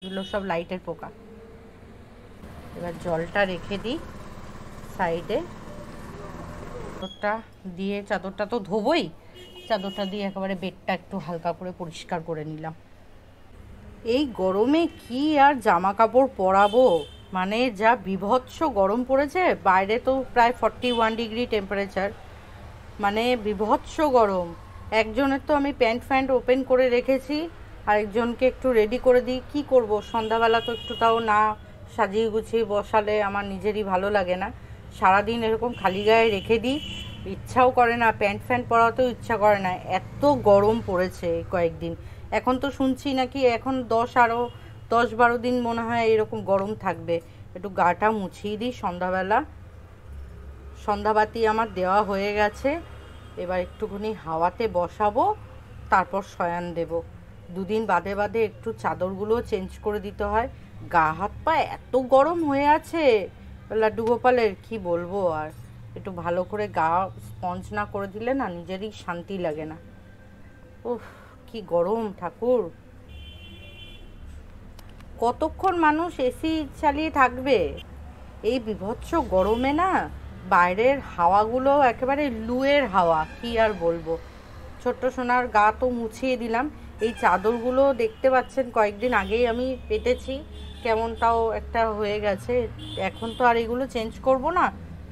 এগুলো সব লাইটের পোকা। এবার জলটা রেখে দিই সাইডে। চাদরটা দিয়ে, চাদরটা তো ধোবই, চাদরটা দিয়ে একেবারে বেডটা একটু হালকা করে পরিষ্কার করে নিলাম। এই গরমে কি আর জামা কাপড় পরাবো, মানে যা বীভৎস গরম পড়েছে। বাইরে তো প্রায় 41 ডিগ্রি টেম্পারেচার, মানে বীভৎস গরম। একজনের তো আমি প্যান্ট ওপেন করে রেখেছি, আরেকজনকে একটু রেডি করে দিই। কি করব, সন্ধ্যাবেলা তো একটু তাও না সাজিয়ে গুছিয়ে বসালে আমার নিজেরই ভালো লাগে না। সারাদিন এরকম খালি গায়ে রেখে দিই, ইচ্ছাও করে না, প্যান্ট পরাতেও ইচ্ছা করে না, এত গরম পড়েছে কয়েকদিন। এখন তো শুনছি নাকি এখন 10-12 দিন মনে হয় এরকম গরম থাকবে। একটু গাটা মুছিয়ে দিই সন্ধ্যাবেলা। সন্ধ্যাবাতি আমার দেওয়া হয়ে গেছে, এবার একটুখানি হাওয়াতে বসাবো, তারপর শয়ান দেব। দুদিন বাদে বাদে একটু চাদরগুলো চেঞ্জ করে দিতে হয়। গা হাত পা এত গরম হয়ে আছে লাড্ডু গোপালের, কি বলবো আর। একটু ভালো করে গা স্পঞ্জ না করে দিলে না নিজেরই শান্তি লাগে না। উফ, কি গরম ঠাকুর। কতক্ষণ মানুষ এসি চালিয়ে থাকবে এই বীভৎস গরমে? না, বাইরের হাওয়াগুলো একেবারে লুয়ের হাওয়া, কি আর বলবো। ছোট্ট সোনার গা তো মুছিয়ে দিলাম। এই চাদরগুলো দেখতে পাচ্ছেন কয়েকদিন আগেই আমি পেতেছি, কেমন তাও একটা হয়ে গেছে। এখন তো আর এগুলো চেঞ্জ করব না,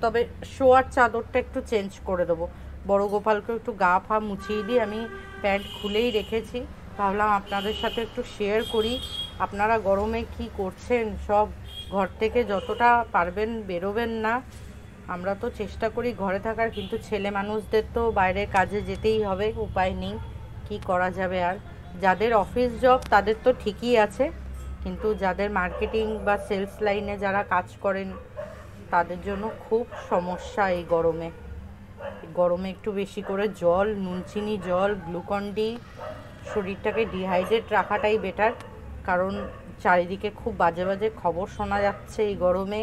তবে শোয়ার চাদরটা একটু চেঞ্জ করে দেবো। বড় গোপালকে একটু গা ফা মুছিয়ে দিয়ে আমি প্যান্ট খুলেই রেখেছি। ভাবলাম আপনাদের সাথে একটু শেয়ার করি, আপনারা গরমে কি করছেন সব। ঘর থেকে যতটা পারবেন বেরোবেন না। আমরা তো চেষ্টা করি ঘরে থাকার, কিন্তু ছেলে মানুষদের তো বাইরে কাজে যেতেই হবে, উপায় নেই, কি করা যাবে আর। যাদের অফিস জব তাদের তো ঠিকই আছে, কিন্তু যাদের মার্কেটিং বা সেলস লাইনে যারা কাজ করেন তাদের জন্য খুব সমস্যা এই গরমে। গরমে একটু বেশি করে জল, নুনচিনি জল, গ্লুকন-ডি, শরীরটাকে ডিহাইড্রেট রাখাটাই বেটার, কারণ চারিদিকে খুব বাজে বাজে খবর শোনা যাচ্ছে এই গরমে।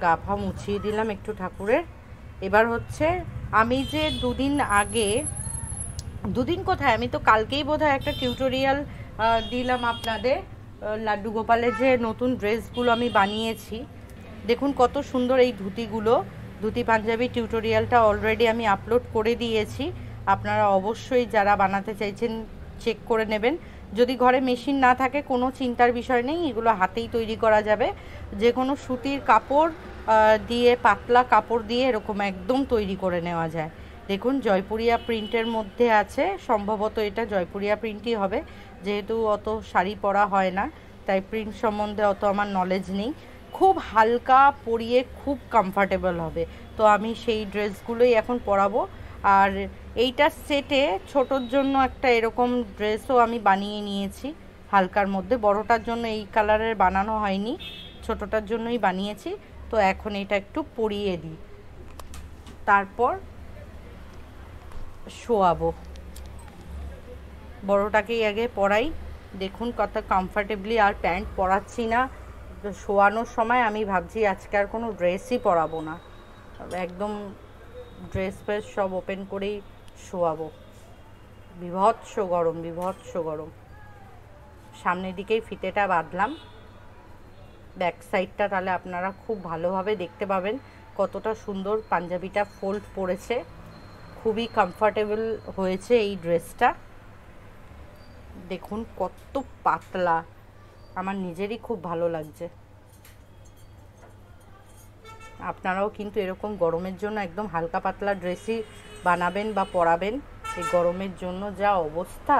গা ফা মুছিয়ে দিলাম একটু ঠাকুরের। এবার হচ্ছে আমি যে দুদিন কোথায়, আমি তো কালকেই বোধহয় একটা টিউটোরিয়াল দিলাম আপনাদের। লাড্ডু গোপালের যে নতুন ড্রেসগুলো আমি বানিয়েছি, দেখুন কত সুন্দর এই ধুতি পাঞ্জাবি টিউটোরিয়ালটা অলরেডি আমি আপলোড করে দিয়েছি। আপনারা অবশ্যই যারা বানাতে চাইছেন চেক করে নেবেন। যদি ঘরে মেশিন না থাকে কোনো চিন্তার বিষয় নেই, এগুলো হাতেই তৈরি করা যাবে। যে কোনো সুতির কাপড় দিয়ে, পাতলা কাপড় দিয়ে এরকম একদম তৈরি করে নেওয়া যায়। দেখুন জয়পুরিয়া প্রিন্টের মধ্যে আছে, সম্ভবত এটা জয়পুরিয়া প্রিন্টই হবে, যেহেতু অত শাড়ি পরা হয় না তাই প্রিন্ট সম্বন্ধে অত আমার নলেজ নেই। খুব হালকা, পরিয়ে খুব কমফর্টেবল হবে, তো আমি সেই ড্রেসগুলোই এখন পরাবো। আর এইটা সেটে ছোটোর জন্য একটা এরকম ড্রেসও আমি বানিয়ে নিয়েছি হালকার মধ্যে। বড়টার জন্য এই কালারের বানানো হয়নি, ছোটোটার জন্যই বানিয়েছি। তো এখন এটা একটু পরিয়ে দিই, তারপর শোয়াবো। বড়টাকেই আগে পরাই। দেখুন কত কমফর্টেবলি, আর প্যান্ট পরাচ্ছি না। শোয়ানোর সময় আমি ভাবছি আজকে আর কোনো ড্রেসই পরাবো না, একদম ড্রেস ফ্রেস সব ওপেন করেই শোয়াবো। বীভৎস গরম, বীভৎস গরম। সামনের দিকেই ফিতেটা বাঁধলাম, ব্যাক সাইডটা তাহলে আপনারা খুব ভালোভাবে দেখতে পাবেন কতটা সুন্দর পাঞ্জাবিটা ফোল্ড পড়েছে। খুবই কমফর্টেবল হয়েছে এই ড্রেসটা। দেখুন কত পাতলা, আমার নিজেরই খুব ভালো লাগছে। আপনারাও কিন্তু এরকম গরমের জন্য একদম হালকা পাতলা ড্রেসই বানাবেন বা পরাবেন। এই গরমের জন্য যা অবস্থা,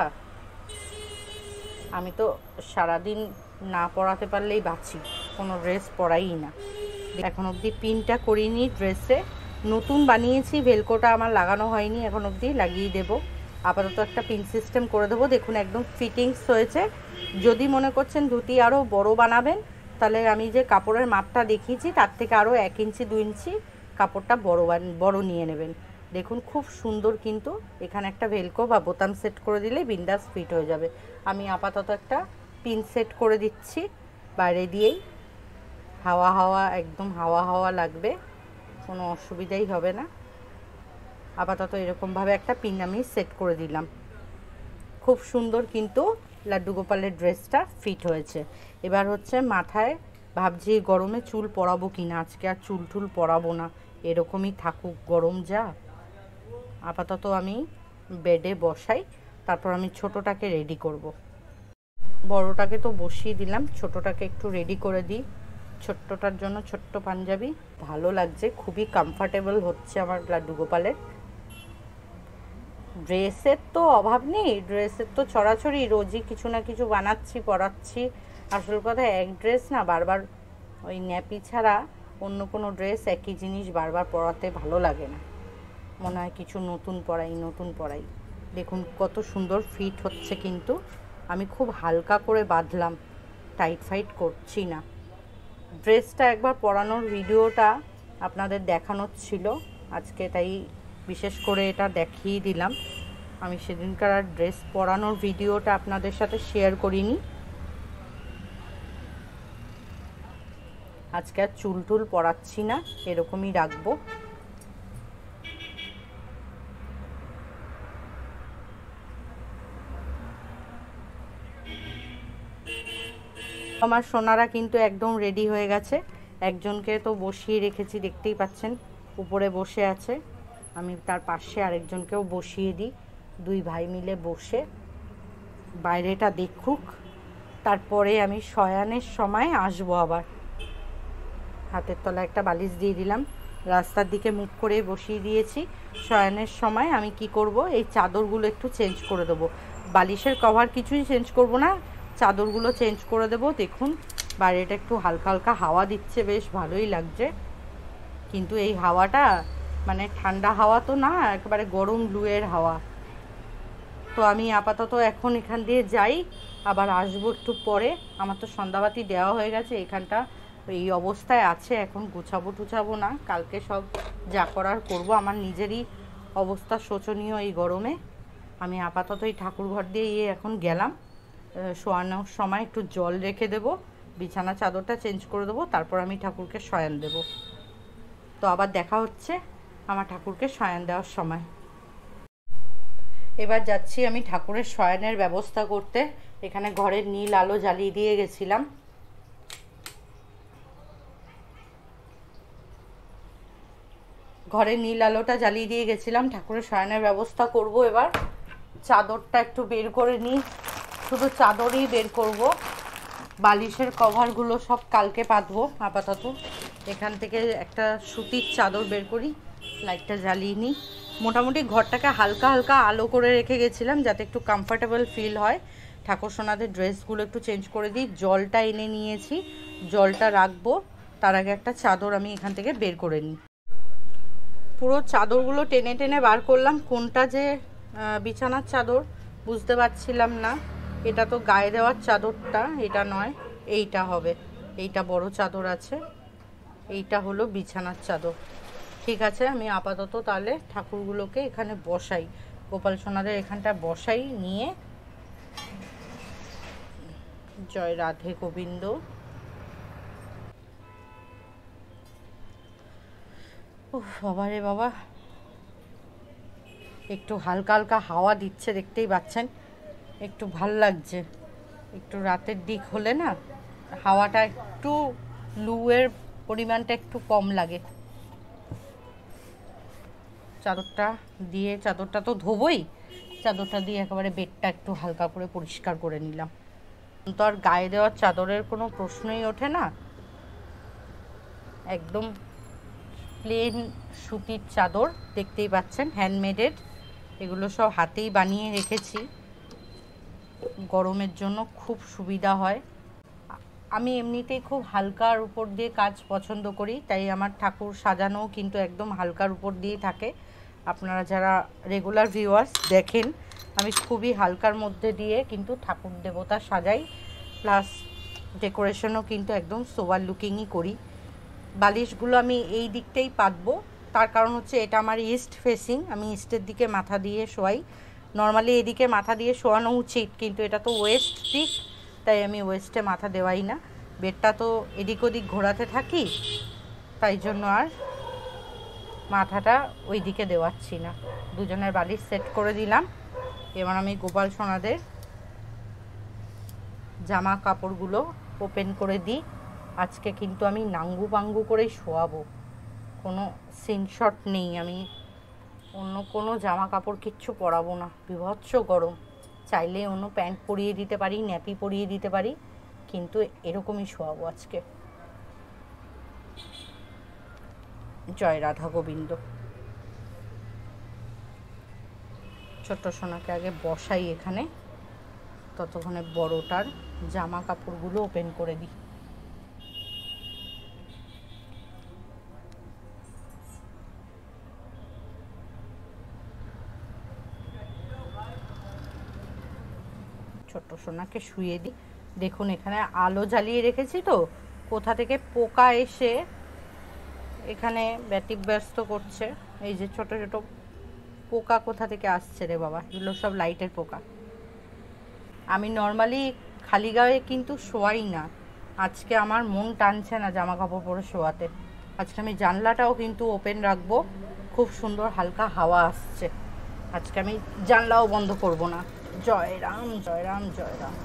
আমি তো সারাদিন না পরাতে পারলেই বাঁচি, কোনো ড্রেস পরাই না। এখন অবধি পিনটা করিনি ড্রেসে, নতুন বানিয়েছি, ভেলকোটা আমার লাগানো হয়নি এখন অবধি, লাগিয়ে দেবো। আপাতত একটা পিন সিস্টেম করে দেবো। দেখুন একদম ফিটিংস হয়েছে। যদি মনে করছেন ধুতি আরও বড় বানাবেন, তাহলে আমি যে কাপড়ের মাপটা দেখিয়েছি তার থেকে আরও 1 ইঞ্চি 2 ইঞ্চি কাপড়টা বড় নিয়ে নেবেন। দেখুন খুব সুন্দর, কিন্তু এখানে একটা ভেলকো বা বোতাম সেট করে দিলে বিন্দাস ফিট হয়ে যাবে। আমি আপাতত একটা পিন সেট করে দিচ্ছি বাইরে দিয়েই, হাওয়া একদম হাওয়া লাগবে, কোনো অসুবিধাই হবে না। আপাতত এরকমভাবে একটা পিন আমি সেট করে দিলাম, খুব সুন্দর কিন্তু লাড্ডু গোপালের ড্রেসটা ফিট হয়েছে। এবার হচ্ছে মাথায় ভাবছি গরমে চুল পরাবো কিনা, আজকে আর চুল টুল পরাবো না, এরকমই থাকুক গরম যা। আপাতত আমি বেডে বসাই, তারপর আমি ছোটোটাকে রেডি করব। বড়টাকে তো বসিয়ে দিলাম, ছোটোটাকে একটু রেডি করে দিই। ছোট্টটার জন্য ছোট্ট পাঞ্জাবি ভালো লাগছে, খুবই কমফর্টেবল হচ্ছে আমার লাড্ডু গোপালের। ড্রেসের তো অভাব নেই, ড্রেসের তো ছড়াছড়ি, রোজই কিছু না কিছু বানাচ্ছি পরাচ্ছি। আসল কথা এক ড্রেস না বারবার, ওই ন্যাপি ছাড়া অন্য কোনো ড্রেস একই জিনিস বারবার পরাতে ভালো লাগে না, মনে হয় কিছু নতুন পরাই। দেখুন কত সুন্দর ফিট হচ্ছে, কিন্তু আমি খুব হালকা করে বাঁধলাম, টাইট ফাইট করছি না। ড্রেসটা একবার পরানোর ভিডিওটা আপনাদের দেখানোর ছিল আজকে, তাই বিশেষ করে এটা দেখিয়ে দিলাম। আমি সেদিনকার আর ড্রেস পরানোর ভিডিওটা আপনাদের সাথে শেয়ার করিনি। আজকে আর চুল টুল পরাচ্ছি না, এরকমই রাখবো। আমার সোনারা কিন্তু একদম রেডি হয়ে গেছে। একজনকে তো বসিয়ে রেখেছি, দেখতেই পাচ্ছেন উপরে বসে আছে। আমি তার পাশে আরেকজনকেও বসিয়ে দিই, দুই ভাই মিলে বসে বাইরেটা দেখুক, তারপরে আমি শয়ানের সময় আসবো। আবার হাতের তলায় একটা বালিশ দিয়ে দিলাম, রাস্তার দিকে মুখ করে বসিয়ে দিয়েছি। শয়ানের সময় আমি কি করব, এই চাদরগুলো একটু চেঞ্জ করে দেবো। বালিশের কভার কিছুই চেঞ্জ করব না, চাদরগুলো চেঞ্জ করে দেবো। দেখুন বাইরেটা একটু হালকা হালকা হাওয়া দিচ্ছে, বেশ ভালোই লাগছে। কিন্তু এই হাওয়াটা মানে ঠান্ডা হাওয়া তো না, একেবারে গরম লুয়ের হাওয়া। তো আমি আপাতত এখন এখান দিয়ে যাই, আবার আসবো একটু পরে। আমার তো সন্ধ্যাবাতি দেওয়া হয়ে গেছে, এখানটা এই অবস্থায় আছে, এখন গুছাবো টুছাবো না, কালকে সব যা করার করবো। আমার নিজেরই অবস্থা শোচনীয় এই গরমে। আমি আপাতত এই ঠাকুর ঘর দিয়ে এখন গেলাম, শোয়ানোর সময় একটু জল রেখে দেবো, বিছানা চাদরটা চেঞ্জ করে দেবো, তারপর আমি ঠাকুরকে শয়ান দেব। তো আবার দেখা হচ্ছে আমার ঠাকুরকে শয়ান দেওয়ার সময়। এবার যাচ্ছি আমি ঠাকুরের শয়ানের ব্যবস্থা করতে। এখানে ঘরের নীল আলো জ্বালিয়ে দিয়ে গেছিলাম। ঘরে নীল আলোটা জ্বালিয়ে দিয়ে গেছিলাম, ঠাকুরের শয়নের ব্যবস্থা করব। এবার চাদরটা একটু বের করে নিই, শুধু চাদরই বের করব, বালিশের কভারগুলো সব কালকে পাতবো। আপাতত এখান থেকে একটা সুতির চাদর বের করি, লাইটটা জ্বালিয়ে নিই। মোটামুটি ঘরটাকে হালকা হালকা আলো করে রেখে গেছিলাম যাতে একটু কমফর্টেবল ফিল হয়। ঠাকুর সোনাদের ড্রেসগুলো একটু চেঞ্জ করে দিই। জলটা এনে নিয়েছি, জলটা রাখবো, তার আগে একটা চাদর আমি এখান থেকে বের করে নিই। পুরো চাদরগুলো টেনে টেনে বার করলাম, কোনটা যে বিছানার চাদর বুঝতে পারছিলাম না। এটা তো গায়ে দেওয়ার চাদরটা, এটা নয়, এইটা হবে। এইটা বড় চাদর আছে, এইটা হলো বিছানার চাদর। ঠিক আছে, আমি আপাতত তাহলে ঠাকুরগুলোকে এখানে বসাই, গোপাল সোনাদের এখানটা বসাই নিয়ে। জয় রাধে গোবিন্দ। উফ বাবা রে বাবা, একটু হালকা হালকা হাওয়া দিচ্ছে, দেখতেই পাচ্ছেন, একটু ভাল লাগছে। একটু রাতের দিক হলে না হাওয়াটা একটু, লুয়ের পরিমাণটা একটু কম লাগে। চাদরটা দিয়ে, চাদরটা তো ধোবই, চাদরটা দিয়ে একেবারে বেডটা একটু হালকা করে পরিষ্কার করে নিলাম। তো আর গায়ে দেওয়ার চাদরের কোনো প্রশ্নই ওঠে না, একদম প্লেন সুতির চাদর, দেখতেই পাচ্ছেন হ্যান্ডমেডের। এগুলো সব হাতেই বানিয়ে রেখেছি, গরমের জন্য খুব সুবিধা হয়। আমি এমনিতেই খুব হালকার উপর দিয়ে কাজ পছন্দ করি, তাই আমার ঠাকুর সাজানোও কিন্তু একদম হালকার উপর দিয়েই থাকে। আপনারা যারা রেগুলার ভিউয়ার্স দেখেন, আমি খুবই হালকার মধ্যে দিয়ে কিন্তু ঠাকুর দেবতা সাজাই, প্লাস ডেকোরেশনও কিন্তু একদম সোবার লুকিংই করি। বালিশগুলো আমি এই দিকটাই পাতবো, তার কারণ হচ্ছে এটা আমার ইস্ট ফেসিং, আমি ইস্টের দিকে মাথা দিয়ে শোয়াই। নর্মালি এদিকে মাথা দিয়ে শোয়ানো উচিত, কিন্তু এটা তো ওয়েস্ট দিক, তাই আমি ওয়েস্টে মাথা দেওয়াই না। বেডটা তো এদিক ওদিক ঘোরাতে থাকি, তাই জন্য আর মাথাটা ওই দিকে দেওয়াচ্ছি না। দুজনের বালিশ সেট করে দিলাম। এবার আমি গোপাল সোনাদের জামা কাপড়গুলো ওপেন করে দিই। আজকে কিন্তু আমি নাঙ্গু পাঙ্গু করেই শোয়াবো, কোনো সিনশট নেই। আমি অন্য কোনো জামা কাপড় কিচ্ছু পরাবো না, বিভৎস গরম। চাইলে অন্য প্যান্ট পরিয়ে দিতে পারি, ন্যাপি পরিয়ে দিতে পারি, কিন্তু এরকমই শোয়াবো আজকে। জয় রাধা গোবিন্দ। ছোট্ট সোনাকে আগে বসাই এখানে, ততক্ষণে বড়টার জামা কাপড়গুলো ওপেন করে দিই। ছোট্ট সোনাকে শুয়ে দিই। দেখুন এখানে আলো জ্বালিয়ে রেখেছি, তো কোথা থেকে পোকা এসে এখানে ব্যতিব্যস্ত করছে। এই যে ছোট ছোট পোকা কোথা থেকে আসছে রে বাবা, এগুলো সব লাইটের পোকা। আমি নর্মালি খালি গায়ে কিন্তু শোয়াই না, আজকে আমার মন টানছে না জামা কাপড় পরে শোয়াতে। আজকে আমি জানলাটাও কিন্তু ওপেন রাখবো, খুব সুন্দর হালকা হাওয়া আসছে। আজকে আমি জানলাও বন্ধ করব না। জয় রাম জয় রাম জয় রাম,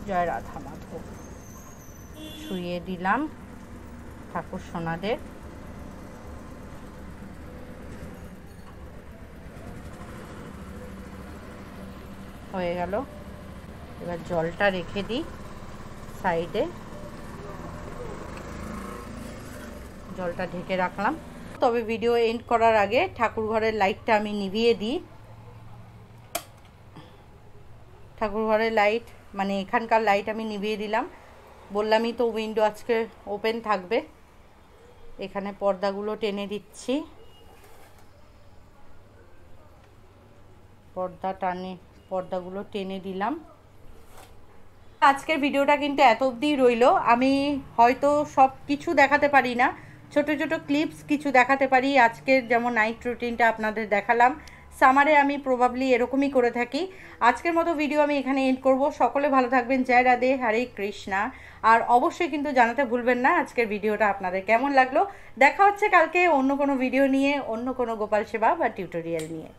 জয় রাধা মাধব। শুইয়ে দিলাম ঠাকুর সোনাদের। হয়ে গেল, এবার জলটা রেখে দিই সাইডে। জলটা ঢেকে রাখলাম। তবে ভিডিও এন্ড করার আগে ঠাকুর ঘরের লাইটটা আমি নিভিয়ে দিই। ঠাকুর ঘরের লাইট মানে এখানকার লাইট আমি নিভিয়ে দিলাম। বললামই তো উইন্ডো আজকে ওপেন থাকবে। এখানে পর্দাগুলো টেনে দিচ্ছি। পর্দাগুলো টেনে দিলাম। আজকের ভিডিওটা কিন্তু এত অবধি রইলো। আমি হয়তো সব কিছু দেখাতে পারি না, ছোট ছোট ক্লিপস কিছু দেখাতে পারি। আজকের যেমন নাইট রুটিনটা আপনাদের দেখালাম, সামারে আমি প্রবাবলি এরকমই করে থাকি। আজকের মতো ভিডিও আমি এখানে এন্ড করব। সকলে ভালো থাকবেন। জয় রাধে, হরে কৃষ্ণা। আর অবশ্যই কিন্তু জানাতে ভুলবেন না আজকের ভিডিওটা আপনাদের কেমন লাগলো। দেখা হচ্ছে কালকে অন্য কোনো ভিডিও নিয়ে, অন্য কোনো গোপাল সেবা বা টিউটোরিয়াল নিয়ে।